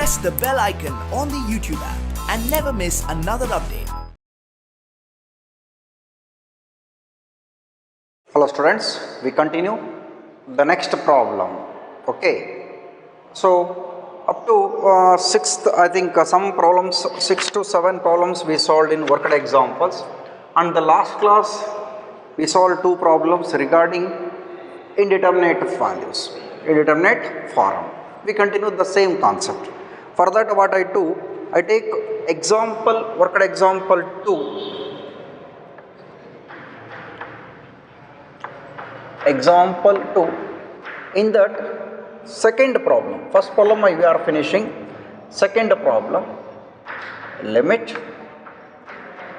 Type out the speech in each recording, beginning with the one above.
press the bell icon on the YouTube app and never miss another update. Hello students, we continue the next problem. Okay, so up to 6th, I think some problems, 6 to 7 problems we solved in worked examples, and the last class we solved 2 problems regarding indeterminate values, indeterminate form. We continue the same concept. For that, what I do, I take example, worked example 2. Example 2, in that second problem, first problem we are finishing, second problem, limit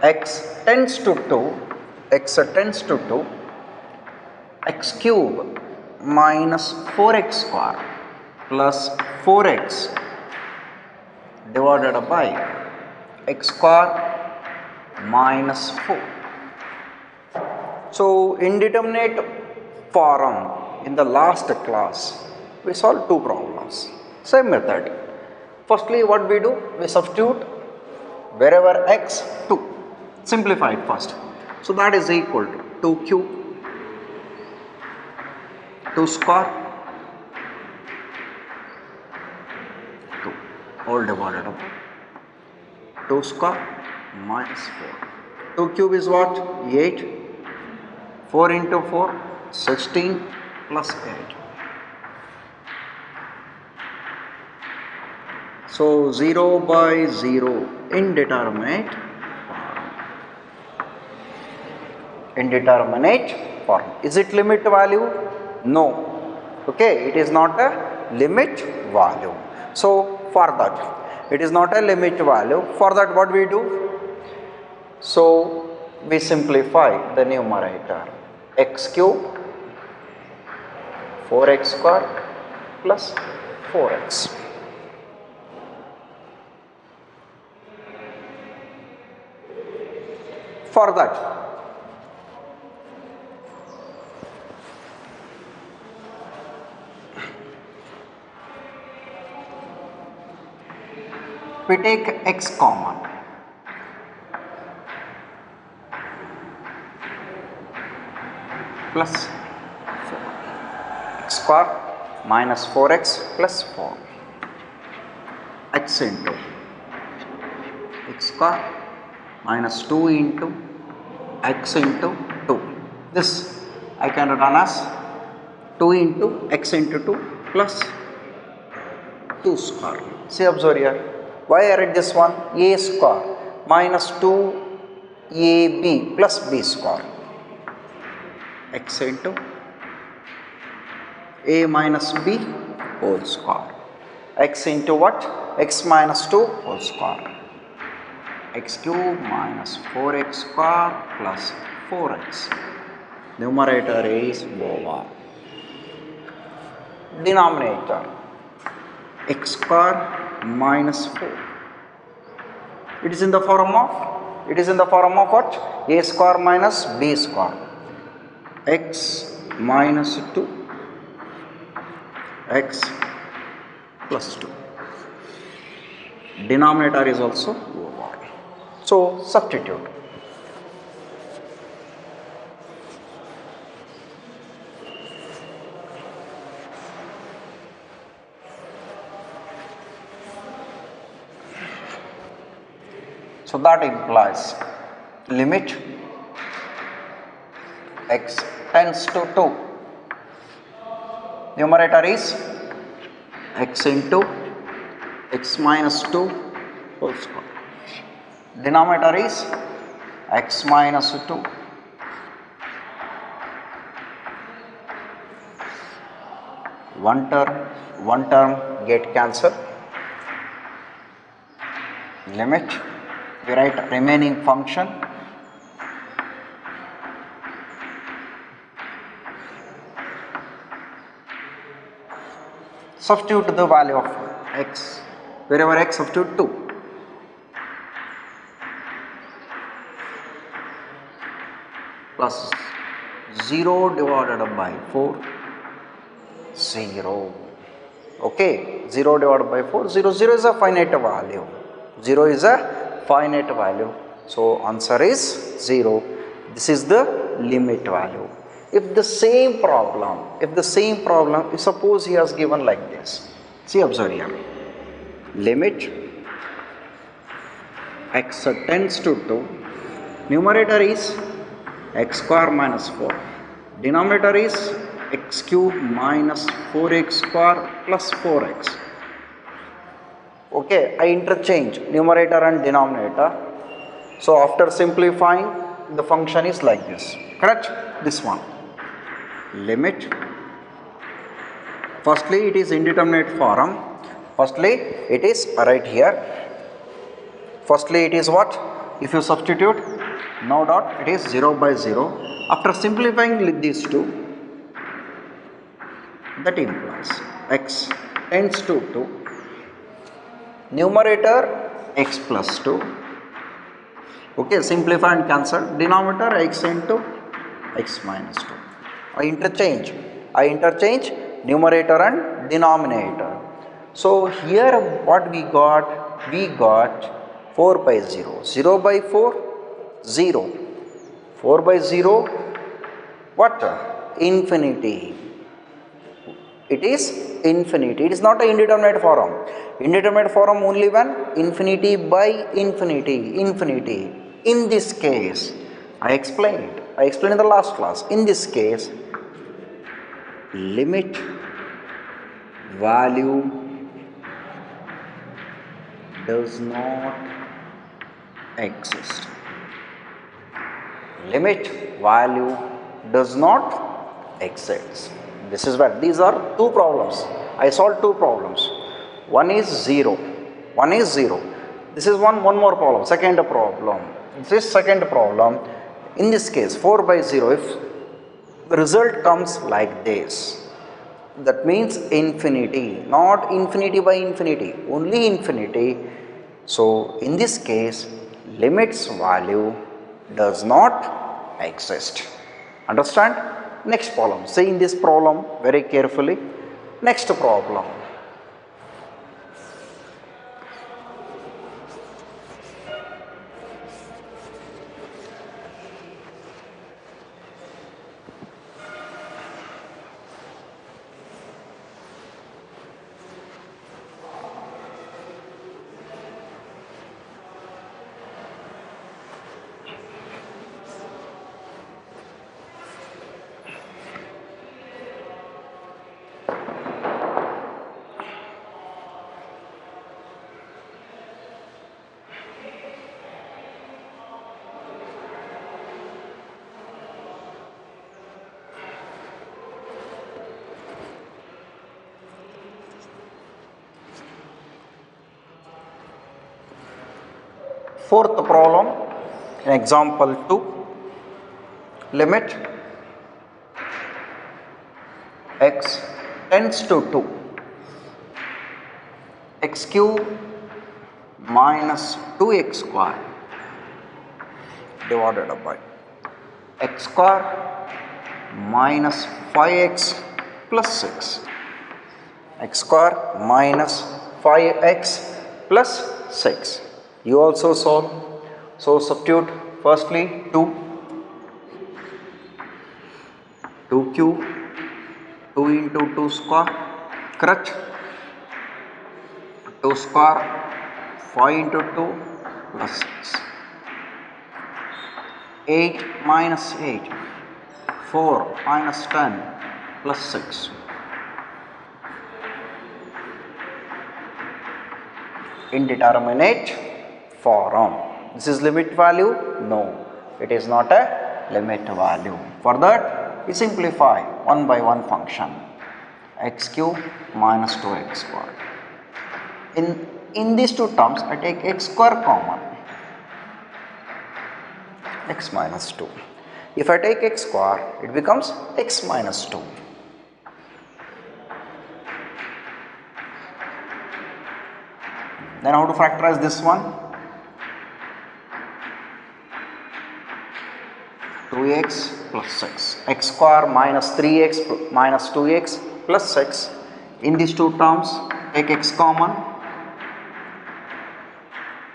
x tends to 2, x cube minus 4x square plus 4x divided by x square minus 4. So indeterminate form, in the last class we solved 2 problems, same method. Firstly, what we do, we substitute wherever x 2, simplify it first. So that is equal to 2 cube, 2 square, 2 all divided by 2 square minus 4. 2 cube is what? 8. 4 into 4, 16 plus 8. So 0 by 0, indeterminate form. Is it limit value? No. Okay, it is not a limit value. So for that, it is not a limit value. For that, what we do? So we simplify the numerator. X cube 4x square plus 4x. For that, we take x common. Plus 4 x square minus 4x plus 4 x into x square minus 2 into x into 2. This I can run as 2 into x into 2 plus 2 square. See, observe here. Why I read this one? A square minus 2ab plus b square. X into a minus b whole square. X into what? X minus 2 whole square. X cube minus 4x square plus 4x. Numerator is over. Denominator x square minus 4. It is in the form of what? A square minus b square. X minus 2 x plus 2. Denominator is also over. So substitute. So that implies limit x tends to 2. Numerator is x into x minus 2 whole square. Denominator is x minus 2. One term get cancelled. Limit, we write remaining function substitute the value of x, wherever x substitute 2. Plus 0 divided by 4, 0. Okay, 0 divided by 4, 0, 0 is a finite value. 0 is a finite value. So answer is 0. This is the limit value. If the same problem, if suppose he has given like this. See, observe here. Limit x tends to 2. Numerator is x square minus 4. Denominator is x cube minus 4x square plus 4x. Okay, I interchange numerator and denominator. So after simplifying, the function is like this. Correct? This one. Limit. Firstly, it is indeterminate form. Firstly, it is right here. Firstly, it is what? If you substitute, no dot, it is 0 by 0. After simplifying these two, that implies x tends to 2. Numerator x plus 2. Okay, simplify and cancel. Denominator x into x minus 2. I interchange numerator and denominator. So here what we got? We got 4 by 0. 0 by 4, 0. 4 by 0, what? Infinity. It is infinity. It is not an indeterminate form. Indeterminate form only when infinity by infinity. In this case, I explained in the last class. In this case, limit value does not exist. Limit value does not exist. This is where these are two problems. I solved two problems. One is 0. This is one more problem. Second problem. This second problem. In this case, 4 by 0. If the result comes like this, that means infinity, not infinity by infinity, only infinity. So in this case, limit's value does not exist. Understand? Next problem. See in this problem very carefully. Next problem. Fourth problem, in example 2, limit x tends to 2, x cube minus 2x square divided by x square minus 5x plus 6, x square minus 5x plus 6. You also solve. So substitute firstly 2 cube, 2 into 2 square, correct? 2 square, 5 into 2 plus 6. 8 minus 8, 4 minus 10 plus 6. Indeterminate form. This is limit value? No, it is not a limit value. For that, we simplify one by one function. X cube minus 2x square. In these two terms, I take x square common. X minus 2. If I take x square, it becomes x minus 2. Then how to factorize this one? 2x plus 6. X square minus 3x minus 2x plus 6. In these two terms, take x common.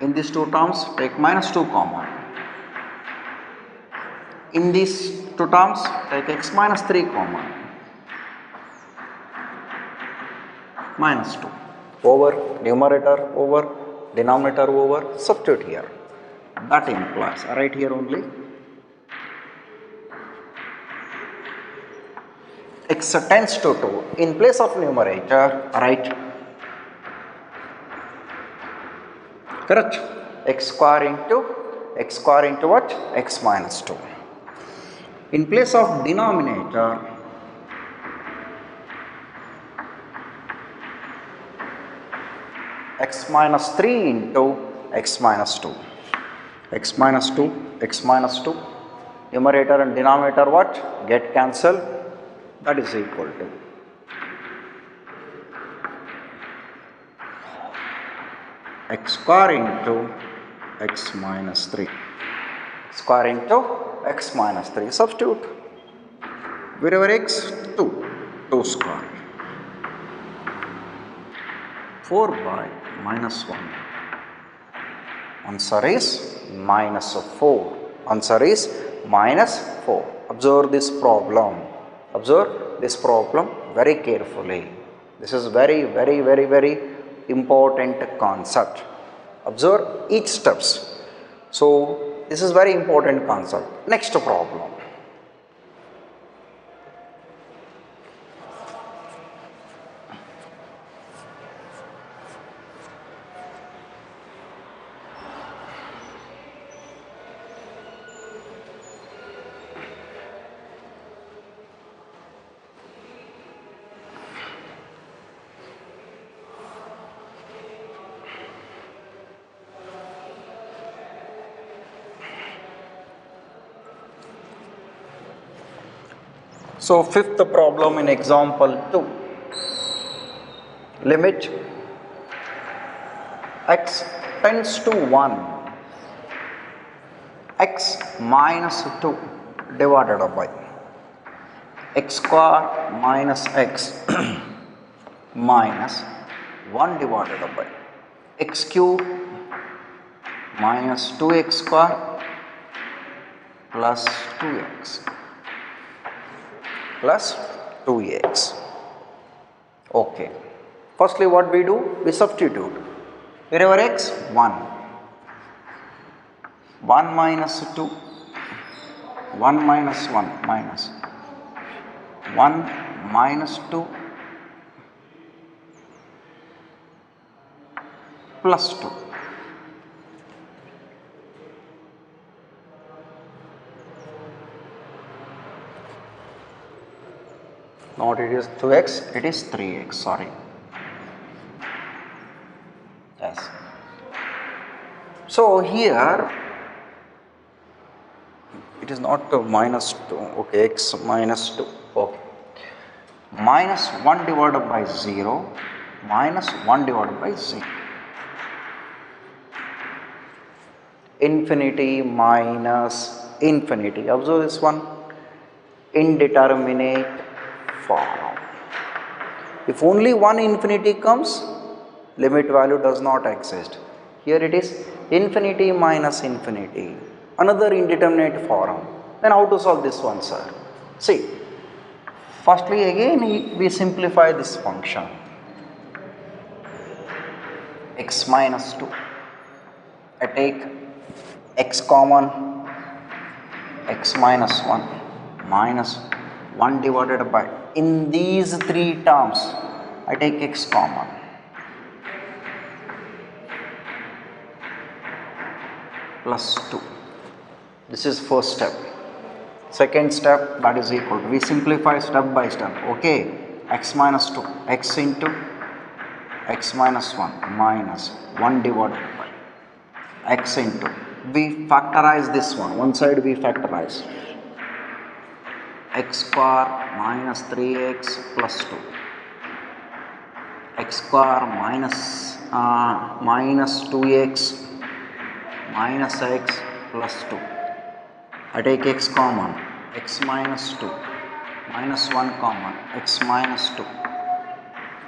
In these two terms, take minus 2 common. In these two terms, take x minus 3 common. Minus 2. Over numerator, over denominator, over substitute here. That implies, right here only, x tends to 2. In place of numerator, write correct x square into what? X minus 2. In place of denominator, x minus 3 into x minus 2. X minus 2, x minus 2. Numerator and denominator what? Get cancelled. That is equal to x square into x minus 3. Square into x minus 3. Substitute. Wherever x, 2 square. 4 by minus 1. Answer is minus 4. Answer is minus 4. Observe this problem. Observe this problem very carefully. This is very important concept. Observe each steps. So this is very important concept. Next problem. So fifth problem in example 2. Limit x tends to 1, x minus 2 divided by x square minus x minus 1 divided by x cube minus 2x square plus 2x plus 2x. Okay. Firstly, what we do? We substitute. Wherever x, 1. 1 minus 2. 1 minus 1 minus 1 minus 2 plus 2. Not it is 2x, it is 3x, sorry. Yes. So here it is not minus 2, okay, x minus 2, okay. Minus 1 divided by 0, minus 1 divided by 0. Infinity minus infinity. Observe this one. Indeterminate form. If only one infinity comes, limit value does not exist. Here it is infinity minus infinity, another indeterminate form. Then how to solve this one, sir? See, firstly again we simplify this function. X minus 2. I take x common, x minus 1 minus 1 divided by, in these three terms I take x common, plus 2. This is first step. Second step, that is equal to, we simplify step by step, okay. X minus 2, x into x minus 1 minus 1 divided by x into, we factorize this one side we factorize, x square minus 3x plus 2, x square minus 2x minus x plus 2. I take x common, x minus 2 minus 1 common, x minus 2,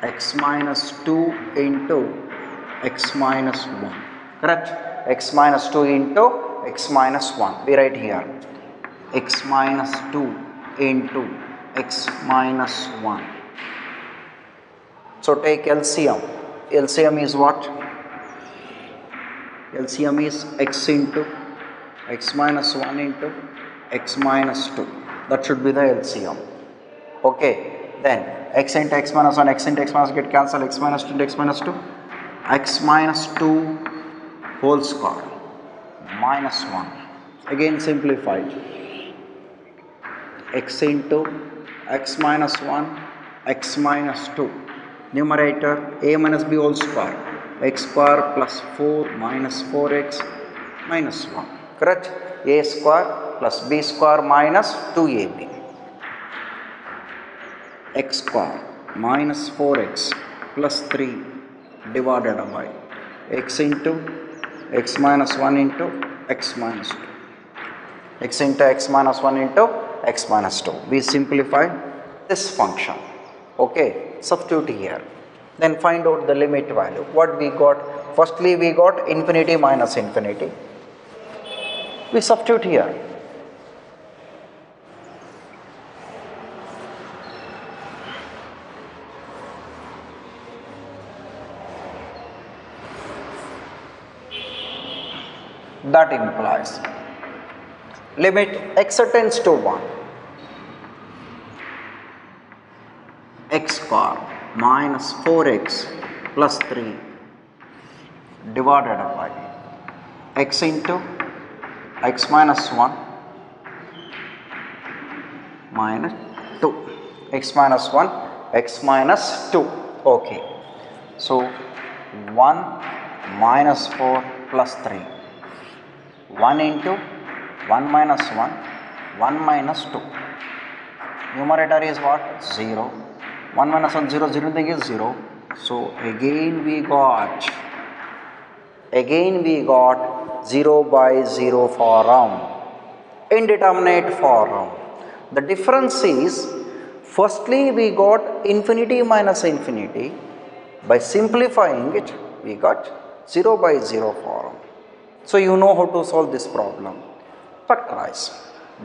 x minus 2 into x minus 1, correct? X minus 2 into x minus 1, we write here x minus 2 into x minus 1. So take LCM. LCM is what? LCM is x into x minus 1 into x minus 2. That should be the LCM. Okay, then x into x minus 1, x into x minus get cancelled, x minus 2 into x minus 2, x minus 2 whole square minus 1. Again simplified. X into x minus 1, x minus 2. Numerator a minus b whole square, x square plus 4 minus 4x minus 1. Correct? A square plus b square minus 2ab. X square minus 4x plus 3 divided by x into x minus 1 into x minus 2. X into x minus 1 into x minus 2. We simplify this function. Okay, substitute here. Then find out the limit value. What we got? Firstly, we got infinity minus infinity. We substitute here. That implies limit x tends to 1, x square minus 4x plus 3 divided by x into x minus 1 minus 2, x minus 1, x minus 2. Okay, so 1 minus 4 plus 3, 1 into 1 minus 1, 1 minus 2. Numerator is what? 0. 1 minus 1, 0, 0 thing is 0. So again we got 0 by 0 form, indeterminate form. The difference is, firstly we got infinity minus infinity. By simplifying it, we got 0 by 0 form. So you know how to solve this problem. Factorize.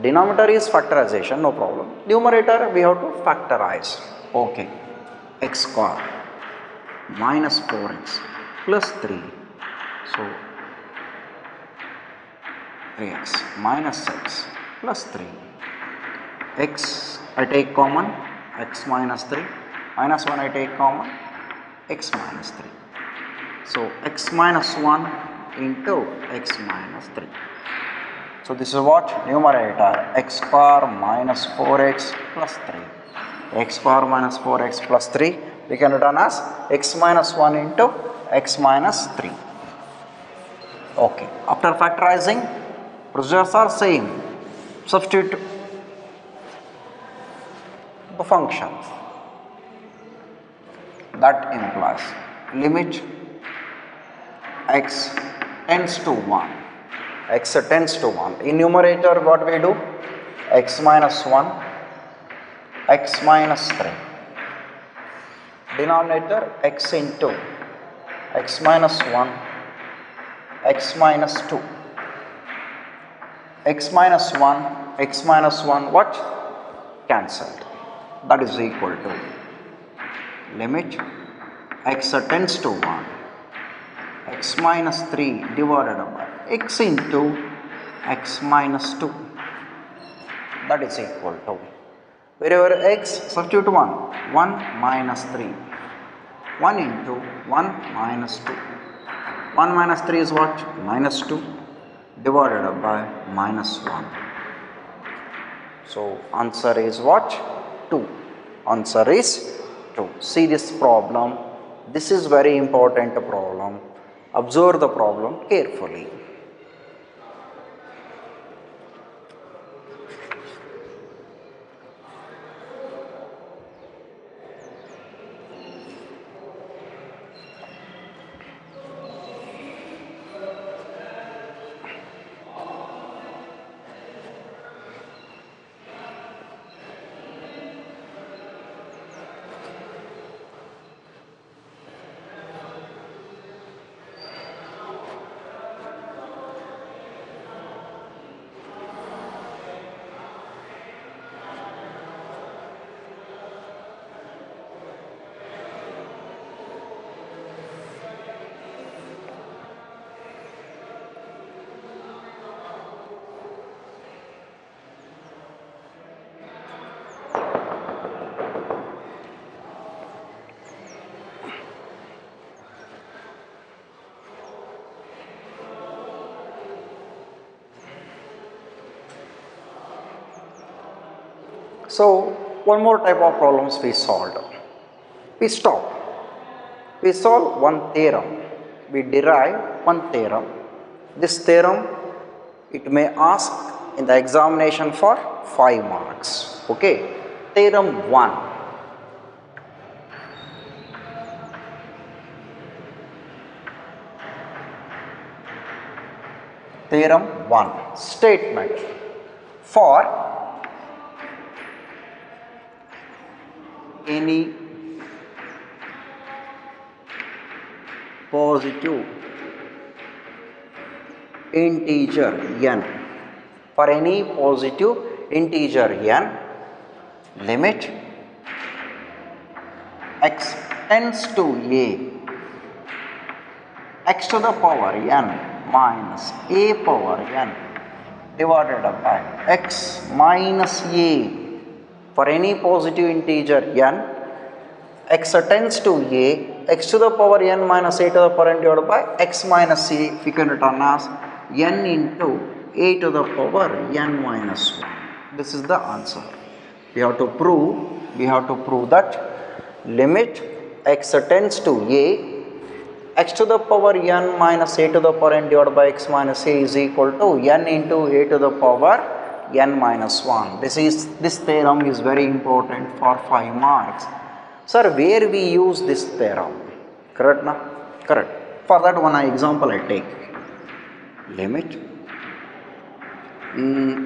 Denominator is factorization, no problem. Numerator we have to factorize. Okay. X square minus 4x plus 3. So 3x minus x plus 3. X I take common, x minus 3. Minus 1 I take common, x minus 3. So x minus 1 into x minus 3. So this is what? Numerator x square minus 4x plus 3. X square minus 4x plus 3 we can write as x minus 1 into x minus 3. Okay. After factorizing, procedures are same. Substitute the function. That implies limit x tends to 1. X tends to 1. In numerator what we do? X minus 1, x minus 3. Denominator x into x minus 1, x minus 2. X minus 1 what? Cancelled. That is equal to limit x tends to 1, x minus 3 divided by x into x minus 2. That is equal to, wherever x, substitute 1, 1 minus 3, 1 into 1 minus 2. 1 minus 3 is what? Minus 2 divided by minus 1. So answer is what? 2. Answer is 2. See this problem. This is very important problem. Observe the problem carefully. So one more type of problems we solved. We stop. We solve one theorem. We derive one theorem. This theorem, it may ask in the examination for 5 marks. Okay. Theorem 1. Theorem 1. Statement. For any positive integer n, for any positive integer n, limit x tends to a, x to the power n minus a power n divided by x minus a. For any positive integer n, x tends to a, x to the power n minus a to the power n divided by x minus a, we can return as n into a to the power n minus 1. This is the answer. We have to prove that limit x tends to a, x to the power n minus a to the power n divided by x minus a is equal to n into a to the power n minus 1. This theorem is very important for 5 marks. Sir, where we use this theorem? Correct, na? Correct. For that one example I take. Limit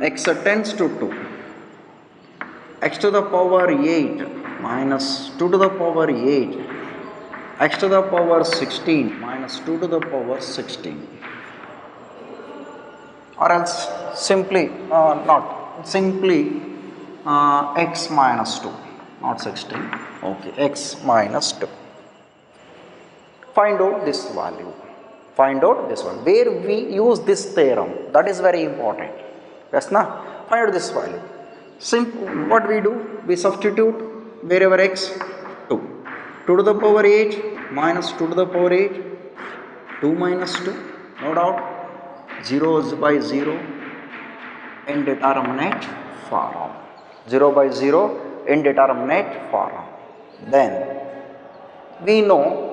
x tends to 2, x to the power 8 minus 2 to the power 8, x to the power 16 minus 2 to the power 16. Or else simply x minus 2, not 16. Okay, x minus 2. Find out this value. Find out this one. Where we use this theorem, that is very important. Yes, na? Find out this value. What we do? We substitute wherever x 2. 2 to the power 8 minus 2 to the power 8. 2 minus 2. No doubt. 0 by 0 indeterminate form. 0 by 0 indeterminate form. Then we know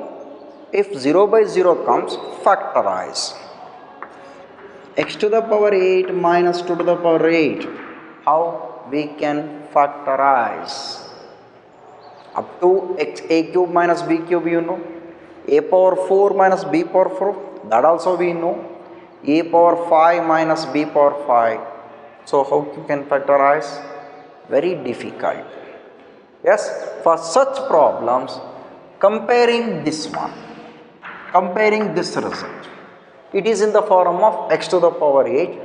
if 0 by 0 comes, factorize. X to the power 8 minus 2 to the power 8. How we can factorize? Up to a cube minus b cube, you know. A power 4 minus b power 4, that also we know. A power 5 minus b power 5. So how you can factorize? Very difficult. Yes, for such problems, comparing this one, comparing this result, it is in the form of x to the power 8,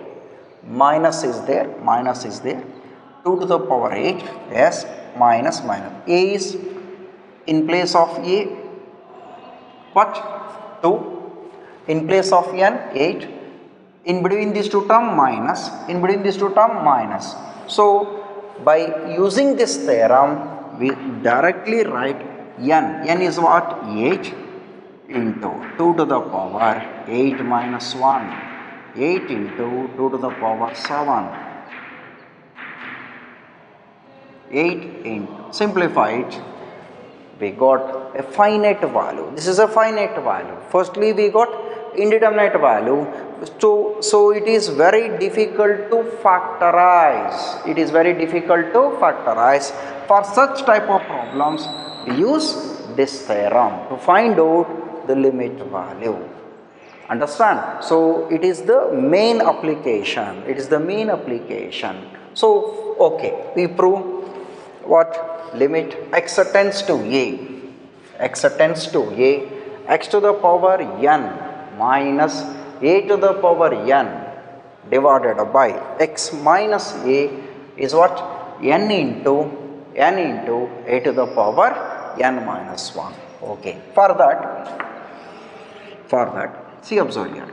minus is there, 2 to the power 8, yes, minus. A is in place of a, what? 2, in place of n, 8, in between these two term minus, So by using this theorem, we directly write n is what? 8 into 2 to the power 8 minus 1, 8 into 2 to the power 7, 8 into, simplify it, we got a finite value. This is a finite value. Firstly we got indeterminate value, so it is very difficult to factorize. For such type of problems, we use this theorem to find out the limit value. Understand? So it is the main application. So okay, we prove what? Limit x tends to a, x to the power n minus a to the power n divided by x minus a is what? n into a to the power n minus 1. Okay. For that, see, observe here.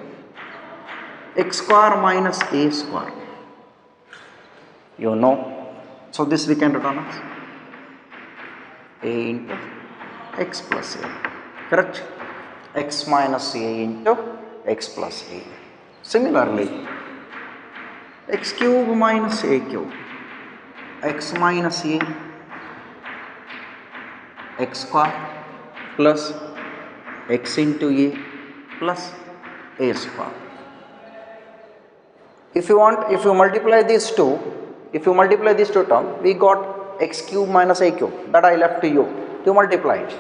X square minus a square. You know. So this we can return as a into x plus a. Correct? X minus a into x plus a. Similarly, x cube minus a cube. x minus a x square plus x into a plus a square. If you want, if you multiply these two terms, we got x cube minus a cube. That I left to you. You multiply it.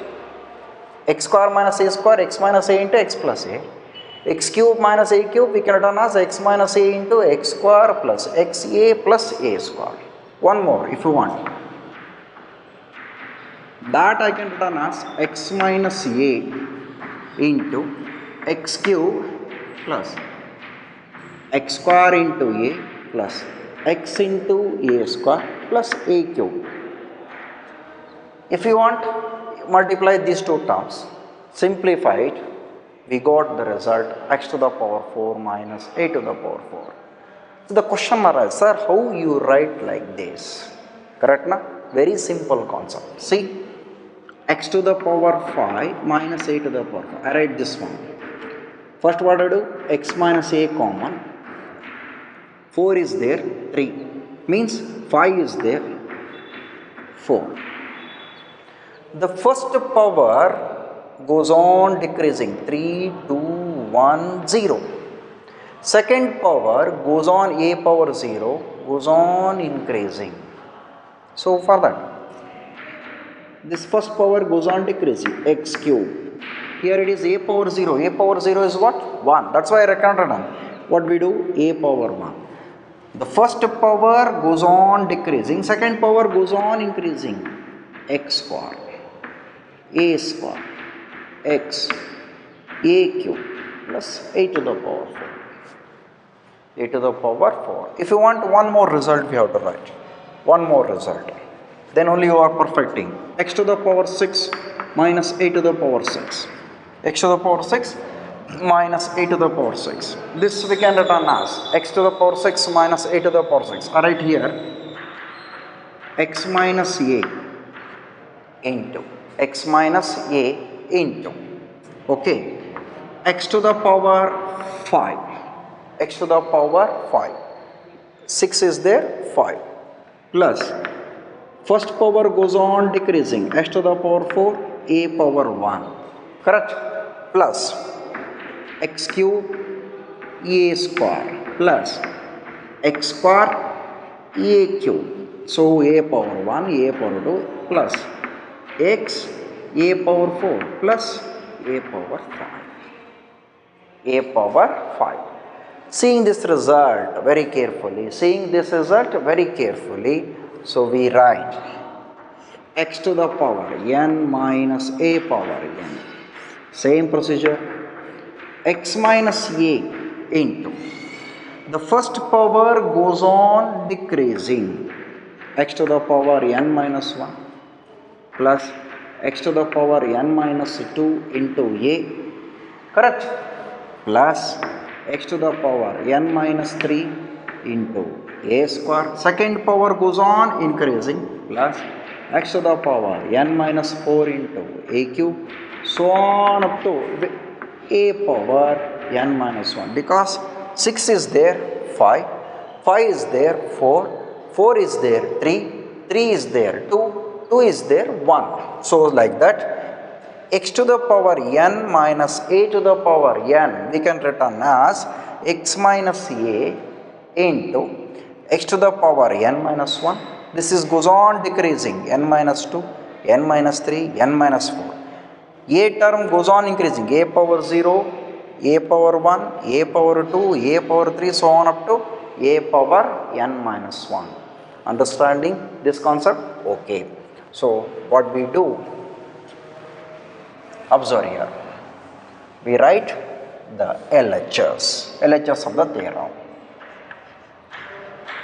X square minus a square, x minus a into x plus a. X cube minus a cube we can return as x minus a into x square plus xa plus a square. One more if you want. That I can return as x minus a into x cube plus x square into a plus x into a square plus a cube. If you want, multiply these two terms, simplify it, we got the result x to the power 4 minus a to the power 4. So the question arises, sir, how you write like this? Correct na? Very simple concept. See, x to the power 5 minus a to the power 5. I write this one. First what I do? X minus a common. 4 is there, 3. Means 5 is there, 4. The first power goes on decreasing, 3, 2, 1, 0. Second power goes on a power 0, goes on increasing. So for that, this first power goes on decreasing, x cube. Here it is a power 0. A power 0 is what? 1. That's why I reckoned on. What we do? A power 1. The first power goes on decreasing, second power goes on increasing, x square, a square, x, a cube plus a to the power 4. A to the power 4. If you want one more result, we have to write. One more result. Then only you are perfecting. X to the power 6 minus a to the power 6. X to the power 6 minus a to the power 6. This we can return as x to the power 6 minus a to the power 6. I write here x minus a into x minus a into, okay, x to the power 5. X to the power 5. 6 is there, 5. Plus, first power goes on decreasing, x to the power 4, a power 1. Correct? Plus, x cube a square plus x square a cube. So a power 1, a power 2 plus x a power 4 plus a power 5. A power 5. Seeing this result very carefully, so we write x to the power n minus a power n. Same procedure. X minus a into, the first power goes on decreasing, x to the power n minus 1 plus x to the power n minus 2 into a, correct, plus x to the power n minus 3 into a square. Second power goes on increasing plus x to the power n minus 4 into a cube, so on up to a power n minus 1. Because 6 is there, 5, 5 is there, 4, 4 is there, 3, 3 is there, 2, 2 is there, 1. So like that, x to the power n minus a to the power n, we can return as x minus a into x to the power n minus 1. This is goes on decreasing, n minus 2, n minus 3, n minus 4. A term goes on increasing, a power 0, a power 1, a power 2, a power 3, so on up to a power n minus 1. Understanding this concept? Okay. So what we do, observe here. We write the LHS of the theorem.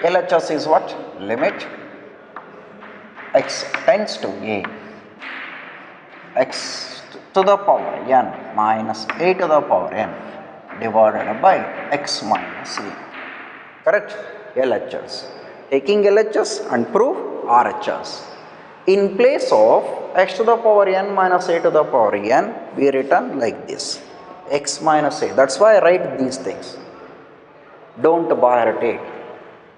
LHS is what? Limit x tends to a, x to the power n minus a to the power n divided by x minus a. Correct? LHS. Taking LHS and prove RHS. In place of x to the power n minus a to the power n, we written like this, x minus a. That's why I write these things. Don't bifurcate.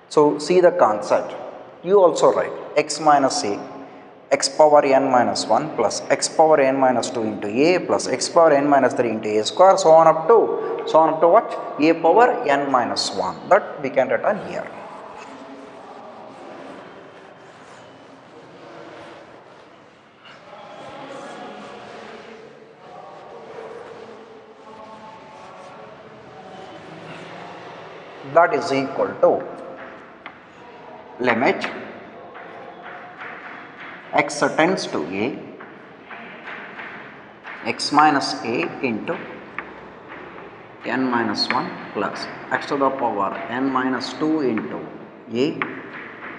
So see the concept. You also write x minus a, x power n minus 1 plus x power n minus 2 into a plus x power n minus 3 into a square, so on up to what? A power n minus 1. That we can return here. That is equal to limit x tends to a, x minus a into n minus 1 plus x to the power n minus 2 into a,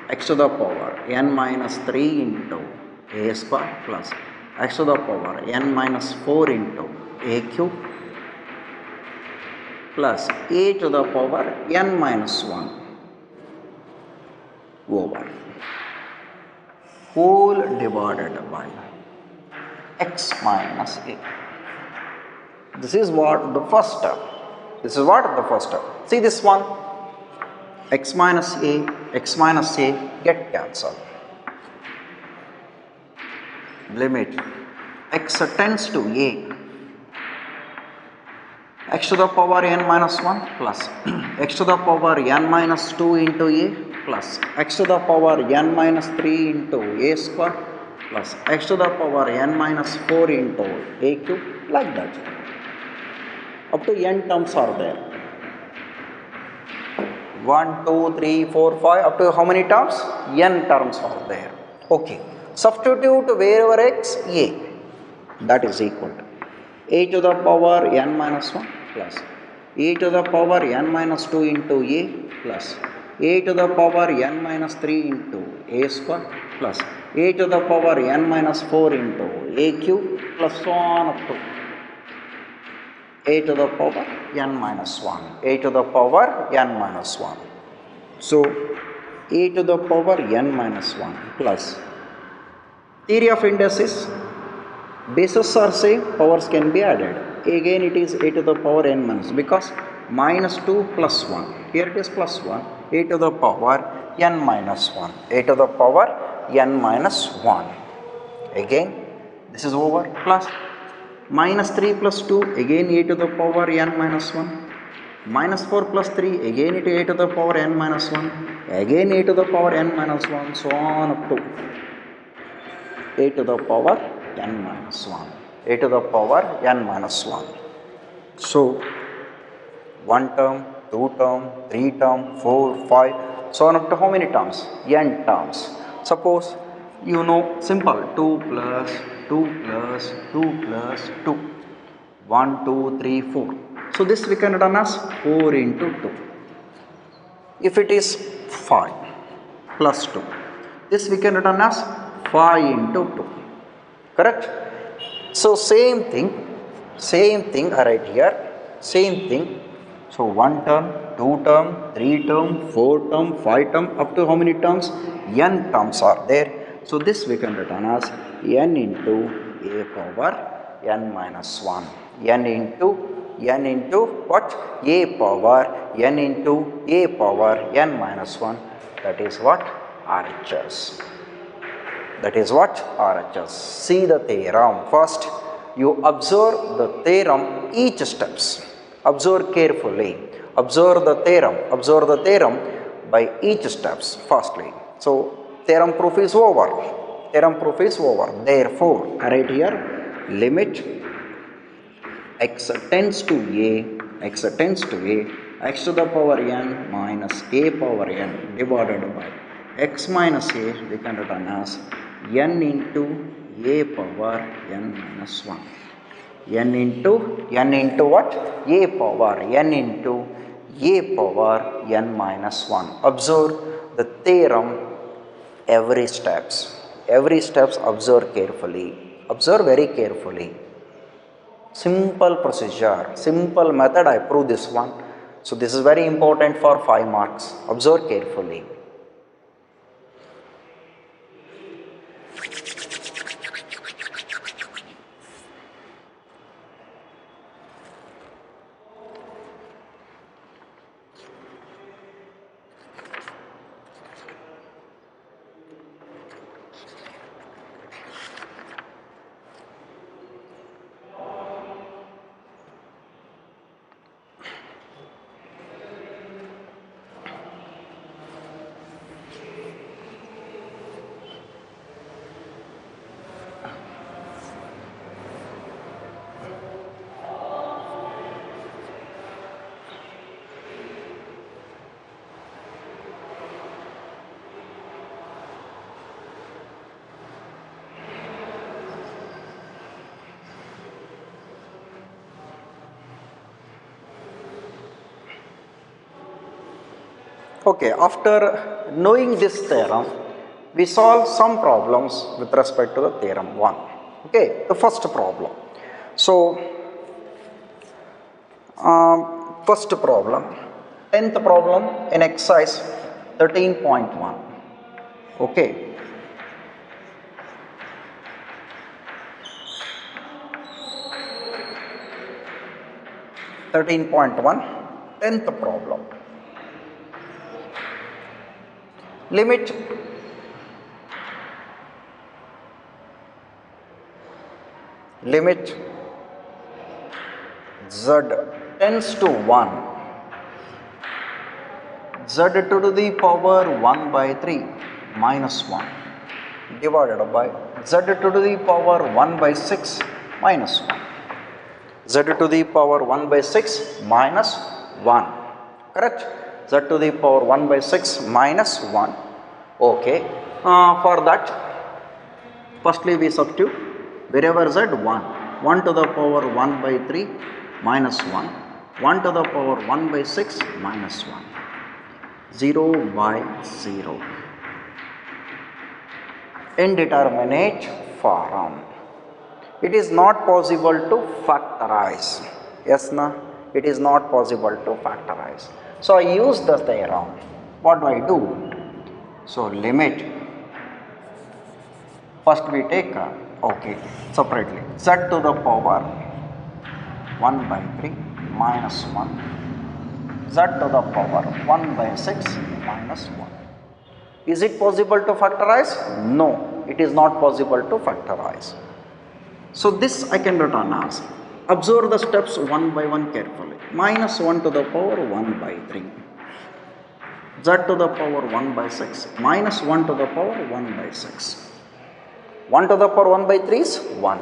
x to the power n minus 3 into a square plus x to the power n minus 4 into a cube plus a to the power n minus 1 over whole divided by x minus a. This is what the first step. This is what the first step. See this one, x minus a get cancelled. Limit x tends to a, x to the power n minus 1 plus x to the power n minus 2 into a plus x to the power n minus 3 into a square plus x to the power n minus 4 into a cube, like that. Up to n terms are there. 1, 2, 3, 4, 5, up to how many terms? N terms are there. Okay. Substitute wherever x, a. That is equal to a to the power n minus 1 plus a to the power n minus 2 into a plus a to the power n minus 3 into a square plus a to the power n minus 4 into a cube plus so on up to a to the power n minus 1, a to the power n minus 1. So, a to the power n minus 1 plus theory of indices, bases are same, powers can be added. Again it is a to the power n minus, because minus 2 plus 1, here it is plus 1, a to the power n minus 1, a to the power n minus 1. Again this is over, plus minus 3 plus 2, again a to the power n minus 1, minus 4 plus 3, again it a to the power n minus 1, again a to the power n minus 1, so on up to a to the power n minus 1, a to the power n minus 1. So, 1 term, 2 term, 3 term, 4, 5, so on up to how many terms? N terms. Suppose you know simple 2 plus 2 plus 2 plus 2, 1, 2, 3, 4. So, this we can run as 4 into 2. If it is 5 plus 2, this we can run as 5 into 2. Correct? So, same thing right here, same thing. So, 1 term, 2 term, 3 term, 4 term, 5 term, up to how many terms? N terms are there. So, this we can return as n into a power n minus 1, n into what? A power n into a power n minus 1, that is what? RHS. That is what? RHS. See the theorem. First, you observe the theorem each steps. Observe carefully. Observe the theorem by each steps firstly. So, theorem proof is over. Therefore, right here, limit x tends to a, x to the power n minus a power n divided by x minus a, we can return as n into a power n minus 1. n into what? A power n into a power n minus 1. Observe the theorem every steps observe carefully, observe very carefully. Simple procedure, simple method, I prove this one. So this is very important for 5 marks. Observe carefully. Okay, after knowing this theorem, we solve some problems with respect to the theorem 1. Okay, the first problem. So, first problem, 10th problem in exercise 13.1. Okay. Thirteen point one, 10th problem. Limit z tends to 1, z to the power 1 by 3 minus 1 divided by z to the power 1 by 6 minus 1. Z to the power 1 by 6 minus 1. Correct? Z to the power 1 by 6 minus 1. Okay. For that, firstly we substitute wherever z 1. 1 to the power 1 by 3 minus 1. 1 to the power 1 by 6 minus 1. 0 by 0. Indeterminate form. It is not possible to factorize. Yes, na? It is not possible to factorize. So I use the theorem. What do I do? So limit. First we take, okay, separately. Z to the power 1 by 3 minus 1. Z to the power 1 by 6 minus 1. Is it possible to factorize? No, it is not possible to factorize. So this I can return as, observe the steps one by one carefully. Minus 1 to the power 1 by 3. Z to the power 1 by 6. Minus 1 to the power 1 by 6. 1 to the power 1 by 3 is 1.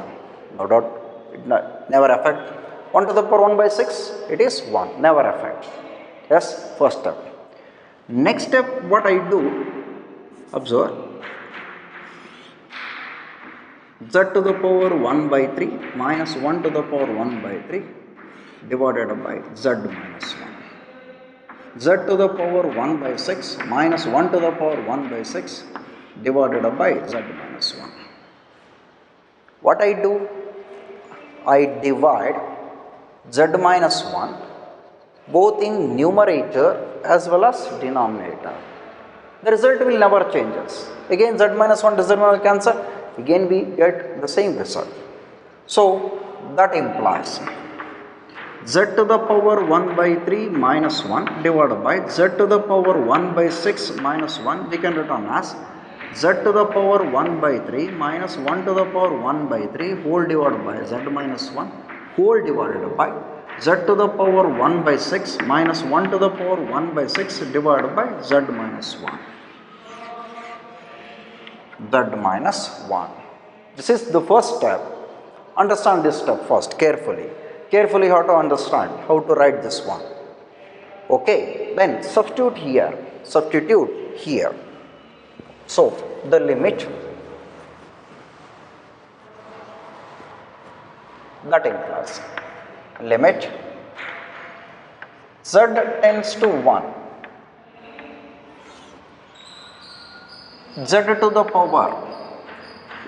No doubt, it never affect. 1 to the power 1 by 6, it is 1. Never affect. Yes, first step. Next step, what I do, observe. Z to the power 1 by 3 minus 1 to the power 1 by 3 divided by z minus 1. Z to the power 1 by 6 minus 1 to the power 1 by 6 divided by z minus 1. What I do? I divide z minus 1 both in numerator as well as denominator. The result will never changes. Again z minus 1 z minus cancel. Again we get the same result. So that implies z to the power 1 by 3 minus 1 divided by z to the power 1 by 6 minus 1, we can return as z to the power 1 by 3 minus 1 to the power 1 by 3 whole divided by z minus 1 whole divided by z to the power 1 by 6 minus 1 to the power 1 by 6 divided by z minus 1. Z minus 1. This is the first step. Understand this step first carefully. Carefully how to understand, how to write this one. Okay, then substitute here. Substitute here. So the limit that implies limit z tends to 1. Z to the power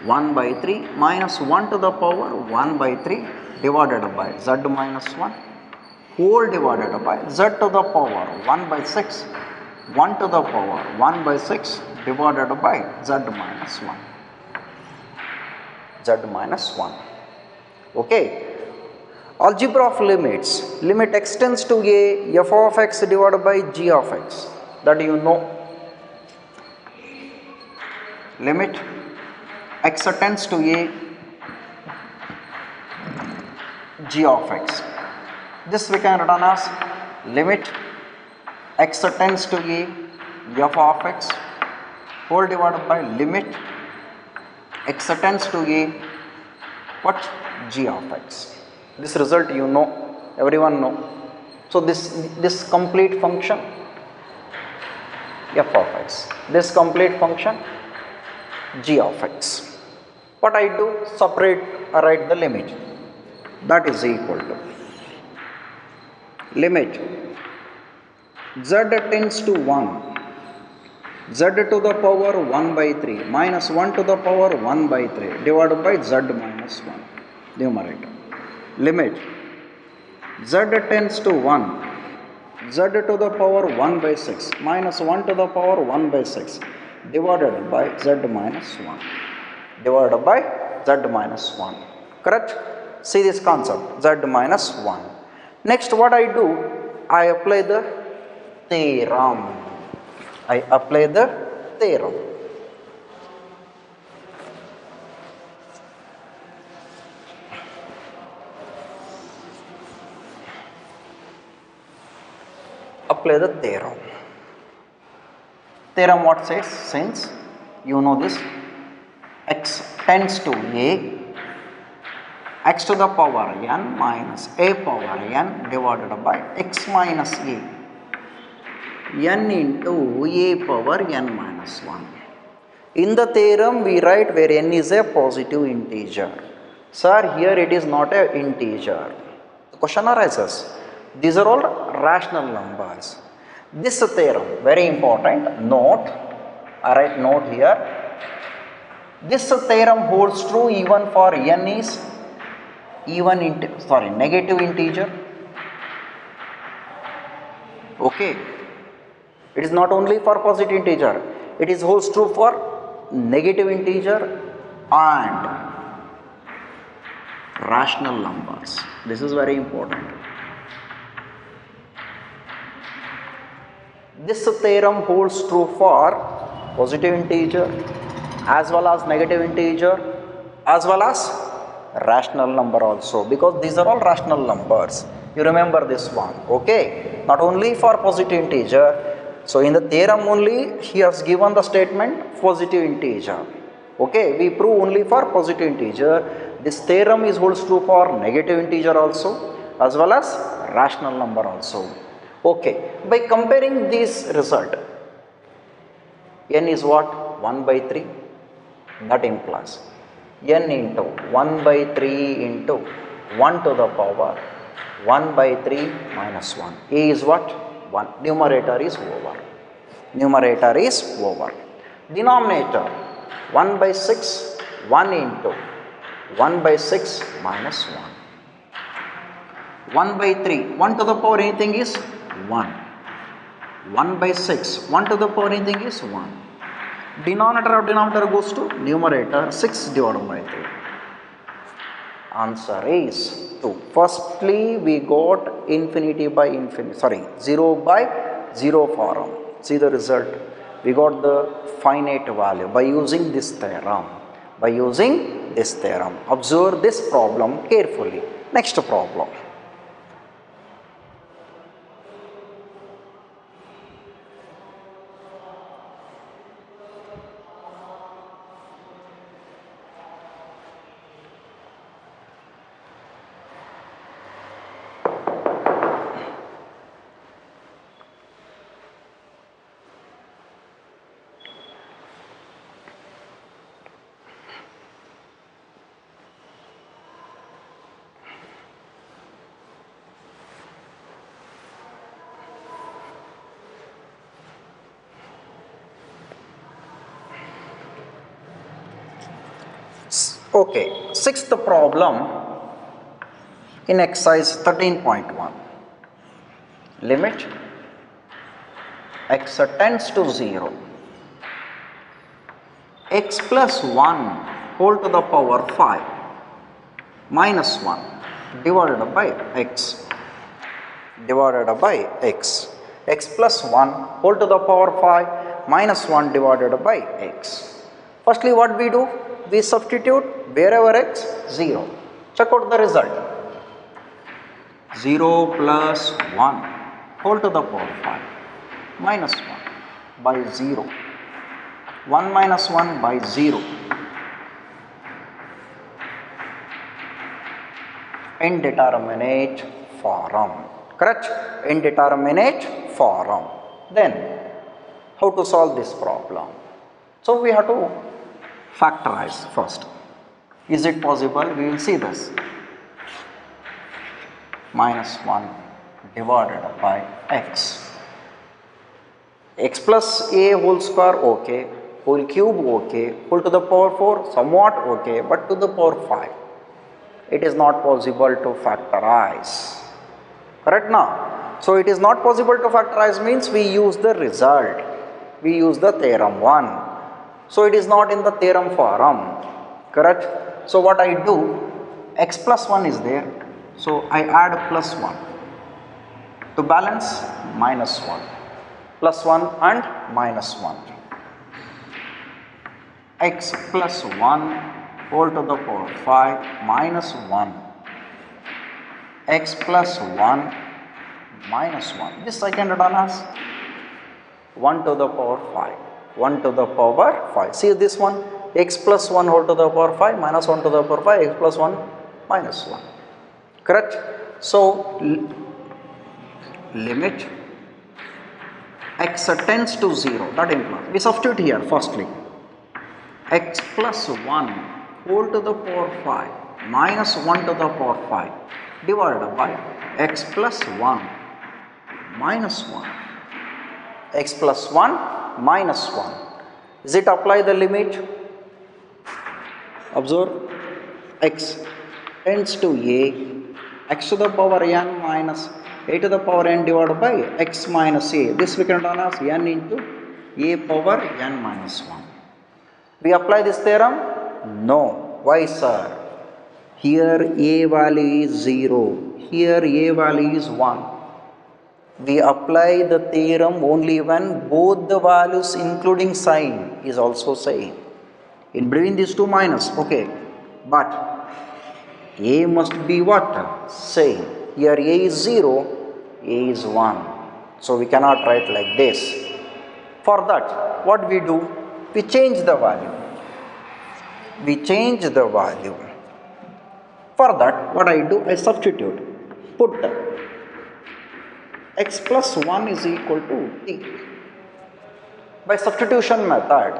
1 by 3 minus 1 to the power 1 by 3 divided by z minus 1 whole divided by z to the power 1 by 6 1 to the power 1 by 6 divided by z minus 1. Z minus 1. Okay. Algebra of limits. Limit x tends to a f of x divided by g of x. That you know. Limit x tends to a g of x. This we can write as limit x tends to a f of x whole divided by limit x tends to a what? G of x. This result you know, everyone know. So this complete function f of x, this complete function g of x. What I do? Separate, write the limit. That is equal to limit z tends to 1, z to the power 1 by 3 minus 1 to the power 1 by 3 divided by z minus 1 numerator. Limit z tends to 1, z to the power 1 by 6 minus 1 to the power 1 by 6 divided by z minus 1 divided by z minus 1. Correct? See this concept, z minus 1. Next what I do, I apply the theorem. I apply the theorem. Apply the theorem. Theorem what says? Since you know this, x tends to a, x to the power n minus a power n divided by x minus a, n into a power n minus 1. In the theorem we write where n is a positive integer. Sir, here it is not a integer. The question arises, these are all rational numbers. This theorem, very important, note, I write note here. This theorem holds true even for n is negative integer. Okay, it is not only for positive integer, it is holds true for negative integer and rational numbers. This is very important. This theorem holds true for positive integer as well as negative integer as well as rational number also, because these are all rational numbers. You remember this one, okay? Not only for positive integer. So in the theorem only he has given the statement positive integer. Okay, we prove only for positive integer. This theorem is holds true for negative integer also as well as rational number also. Okay, by comparing this result, n is what? 1 by 3. That implies n into 1 by 3 into 1 to the power 1 by 3 minus 1. A is what? 1. Numerator is over. Numerator is over. Denominator 1 by 6, 1 into 1 by 6 minus 1. 1 by 3, 1 to the power anything is 1. 1 by 6, 1 to the power anything is 1. Denominator of denominator goes to numerator, 6 divided by 3. Answer is 2. Firstly, we got infinity by infinity, 0 by 0 form. See the result. We got the finite value by using this theorem. By using this theorem. Observe this problem carefully. Next problem. Okay, sixth problem in exercise 13.1. Limit x tends to 0. X plus 1 whole to the power 5 minus 1 divided by x. Divided by x. X plus 1 whole to the power 5 minus 1 divided by x. Firstly, what we do? We substitute wherever x 0. Check out the result. 0 plus 1 whole to the power 5 minus 1 by 0. 1 minus 1 by 0. Indeterminate form. Correct? Indeterminate form. Then, how to solve this problem? So, we have to factorize first. Is it possible? We will see this. Minus 1 divided by x x plus a whole square okay, whole cube okay, whole to the power 4 somewhat okay, but to the power 5 it is not possible to factorize. Correct now? So it is not possible to factorize means we use the result. We use the theorem 1. So it is not in the theorem form. Correct? So what I do, x plus 1 is there. So I add plus 1. To balance, minus 1. Plus 1 and minus 1. X plus 1 whole to the power 5 minus 1. X plus 1 minus 1. This I can write as 1 to the power 5. 1 to the power 5. See this one, x plus 1 whole to the power 5 minus 1 to the power 5, x plus 1 minus 1. Correct? So limit x tends to 0. That implies we substitute here firstly. X plus 1 whole to the power 5 minus 1 to the power 5 divided by x plus 1 minus 1. X plus 1 minus 1. Is it apply the limit? Observe, x tends to a, x to the power n minus a to the power n divided by x minus a. This we can write as n into a power n minus 1. We apply this theorem? No. Why, sir? Here a value is 0. Here a value is 1. We apply the theorem only when both the values including sign is also same. In between these two minus, okay. But a must be what? Same. Here a is 0, a is 1. So we cannot write like this. For that, what we do? We change the value. We change the value. For that, what I do? I substitute. Put x plus 1 is equal to t. By substitution method.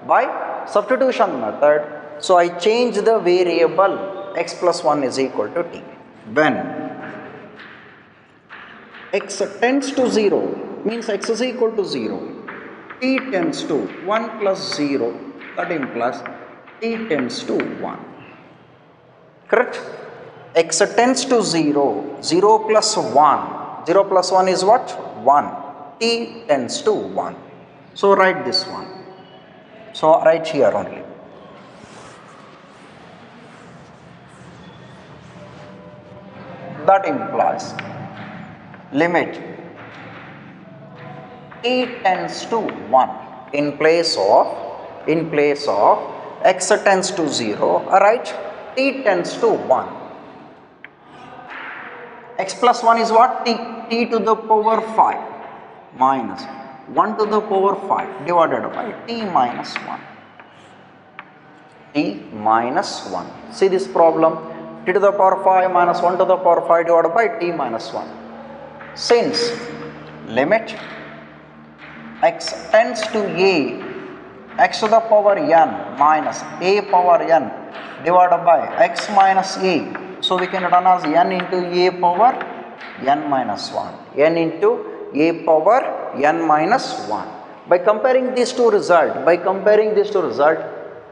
By substitution method. So I change the variable x plus 1 is equal to t. When x tends to 0 means x is equal to 0. T tends to 1 plus 0. That implies t tends to 1. Correct? X tends to 0. 0 plus 1. 0 plus 1 is what? 1. T tends to 1. So write this one. So write here only. That implies limit t tends to 1 in place of x tends to 0, right? T tends to 1. X plus 1 is what? T to the power 5 minus 1 to the power 5 divided by t minus 1. T minus 1. See this problem? T to the power 5 minus 1 to the power 5 divided by t minus 1. Since limit x tends to a, x to the power n minus a power n divided by x minus a. So we can write as n into a power n minus 1. N into a power n minus 1. By comparing these two results,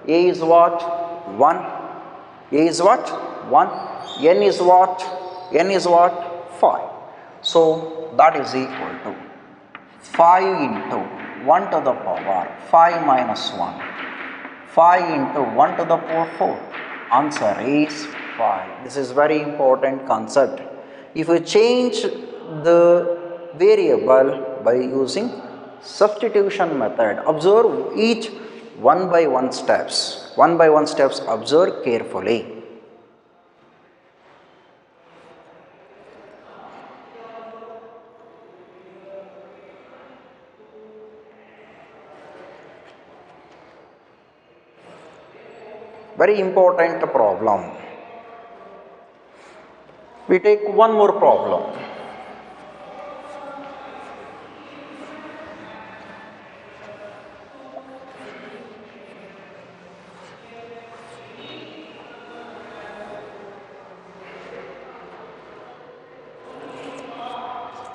a is what? 1. A is what? 1. N is what? N is what? 5. So that is equal to 5 into 1 to the power 5 minus 1. 5 into 1 to the power 4. Answer is 5. This is very important concept. If we change the variable by using substitution method, observe each one by one steps. One by one steps, observe carefully. Very important problem. We take one more problem.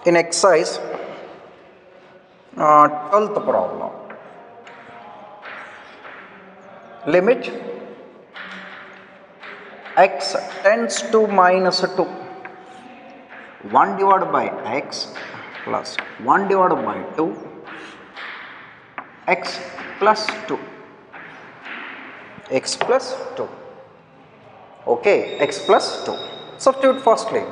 In exercise 12th problem. Limit x tends to minus 2. 1 divided by x plus 1 divided by 2 x plus 2. X plus 2. Okay, x plus 2. Substitute firstly.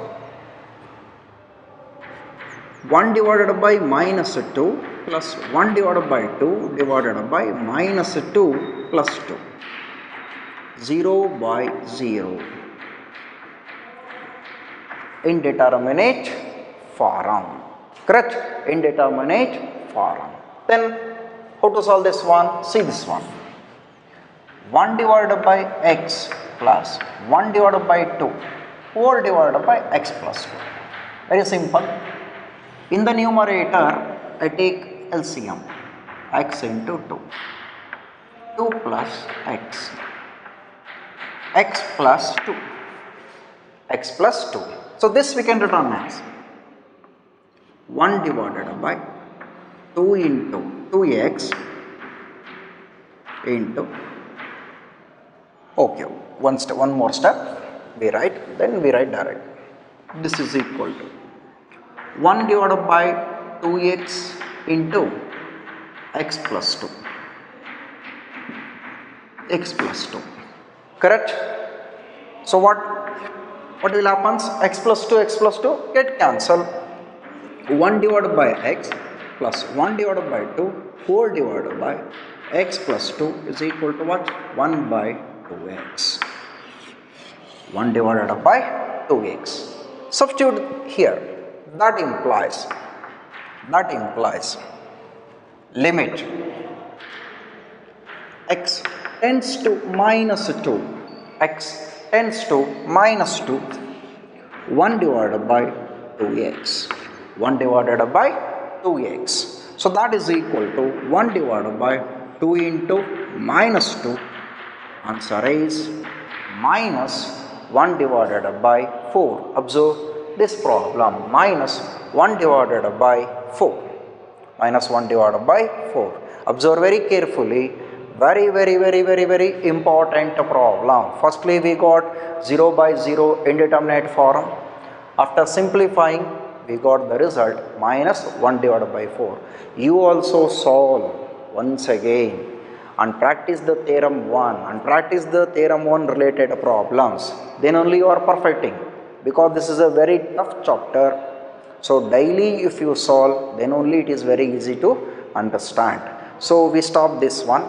1 divided by minus 2 plus 1 divided by 2 divided by minus 2 plus 2. 0 by 0. Indeterminate form. Correct? Indeterminate form. Then how to solve this one? See this one. 1 divided by x plus 1 divided by 2 whole divided by x plus 2. Very simple. In the numerator, I take LCM, x into 2. 2 plus x. X plus 2. X plus 2. So this we can return as 1 divided by 2 into 2x into, okay, one more step we write, then we write direct. This is equal to 1 divided by 2x into x plus 2. X plus 2. Correct? So what will happen? X plus 2 get cancelled. 1 divided by x plus 1 divided by 2 whole divided by x plus 2 is equal to what? 1 by 2x. 1 divided by 2x. Substitute here. That implies limit x tends to minus 2. X tends to minus 2. 1 divided by 2x. 1 divided by 2x. So that is equal to 1 divided by 2 into minus 2. Answer is minus 1 divided by 4. Observe this problem. Minus 1 divided by 4. Minus 1 divided by 4. Observe very carefully. Very important problem. Firstly, we got 0 by 0 indeterminate form. After simplifying, we got the result minus 1 divided by 4. You also solve once again and practice the theorem 1 and practice the theorem 1 related problems. Then only you are perfecting, because this is a very tough chapter. So daily if you solve, then only it is very easy to understand. So we stop this one.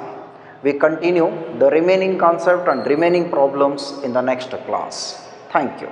We continue the remaining concept and remaining problems in the next class. Thank you.